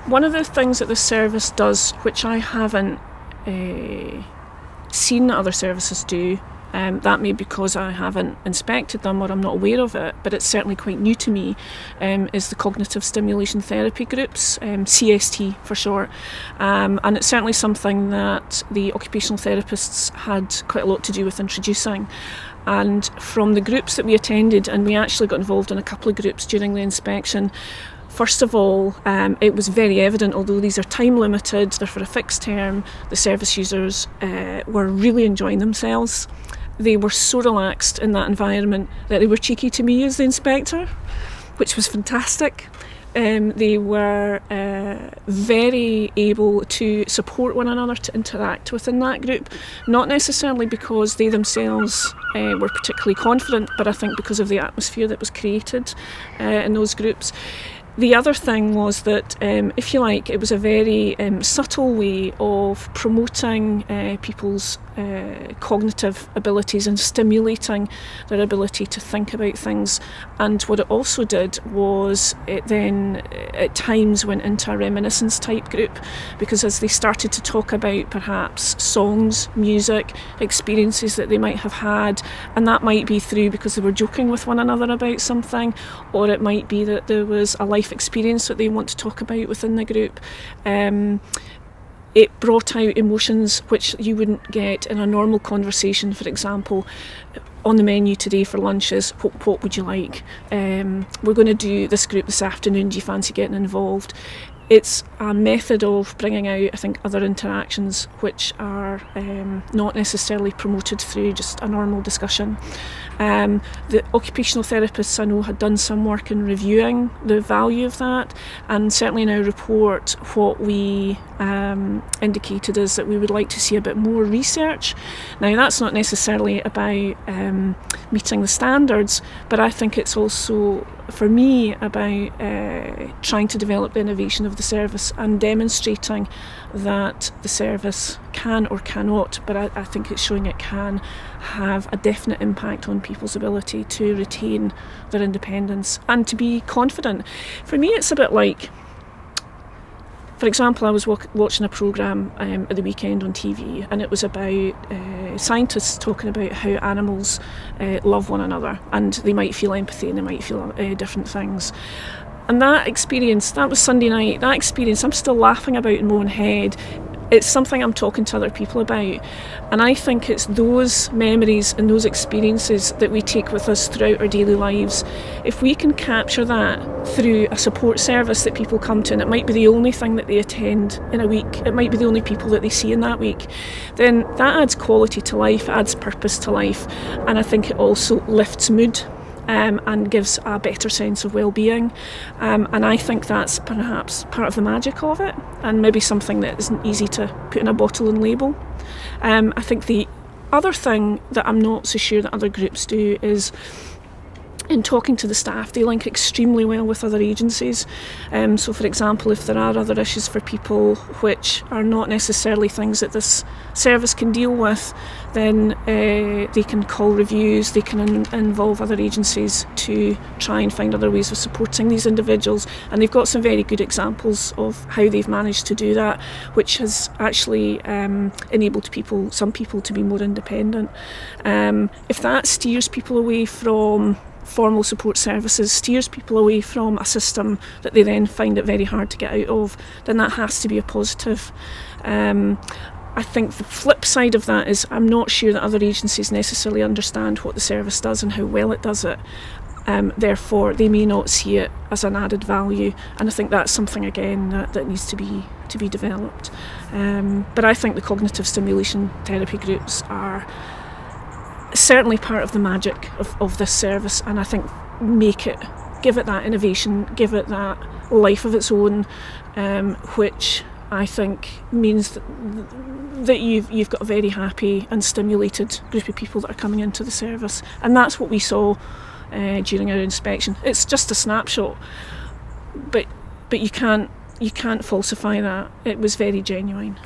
One of the things that the service does, which I haven't seen other services do, that may be because I haven't inspected them or I'm not aware of it, but it's certainly quite new to me, is the cognitive stimulation therapy groups, CST for short. And it's certainly something that the occupational therapists had quite a lot to do with introducing. And from the groups that we attended, and we actually got involved in a couple of groups during the inspection, first of all, it was very evident, although these are time limited, they're for a fixed term, the service users were really enjoying themselves. They were so relaxed in that environment that they were cheeky to me as the inspector, which was fantastic. They were very able to support one another, to interact within that group, not necessarily because they themselves were particularly confident, but I think because of the atmosphere that was created in those groups. The other thing was that, if you like, it was a very subtle way of promoting people's cognitive abilities and stimulating their ability to think about things. And what it also did was it then at times went into a reminiscence type group, because as they started to talk about perhaps songs, music, experiences that they might have had, and that might be through because they were joking with one another about something, or it might be that there was a life experience that they want to talk about within the group. It brought out emotions which you wouldn't get in a normal conversation. For example, on the menu today for lunches, what would you like? We're going to do this group this afternoon, do you fancy getting involved? It's a method of bringing out, I think, other interactions which are not necessarily promoted through just a normal discussion. The occupational therapists I know had done some work in reviewing the value of that, and certainly in our report what we indicated is that we would like to see a bit more research. Now that's not necessarily about meeting the standards, but I think it's also for me about trying to develop the innovation of the service and demonstrating that the service can or cannot, but I think it's showing it can have a definite impact on people's ability to retain their independence and to be confident. For me it's a bit like, for example, I was watching a programme at the weekend on TV, and it was about scientists talking about how animals love one another, and they might feel empathy and they might feel different things. And that experience, that was Sunday night, that experience I'm still laughing about in my own head. It's something I'm talking to other people about. And I think it's those memories and those experiences that we take with us throughout our daily lives. If we can capture that through a support service that people come to, and it might be the only thing that they attend in a week, it might be the only people that they see in that week, then that adds quality to life, adds purpose to life, and I think it also lifts mood. And gives a better sense of well-being, and I think that's perhaps part of the magic of it, and maybe something that isn't easy to put in a bottle and label. I think the other thing that I'm not so sure that other groups do is, in talking to the staff, they link extremely well with other agencies. So for example, if there are other issues for people which are not necessarily things that this service can deal with, then they can call reviews, they can involve other agencies to try and find other ways of supporting these individuals. And they've got some very good examples of how they've managed to do that, which has actually enabled some people to be more independent. If that steers people away from formal support services, steers people away from a system that they then find it very hard to get out of, then that has to be a positive. I think the flip side of that is I'm not sure that other agencies necessarily understand what the service does and how well it does it. Therefore, they may not see it as an added value, and I think that's something again that needs to be developed. But I think the cognitive stimulation therapy groups are certainly part of the magic of this service, and I think give it that innovation, give it that life of its own, which I think means that you've got a very happy and stimulated group of people that are coming into the service, and that's what we saw during our inspection. It's just a snapshot, but you can't falsify that. It was very genuine.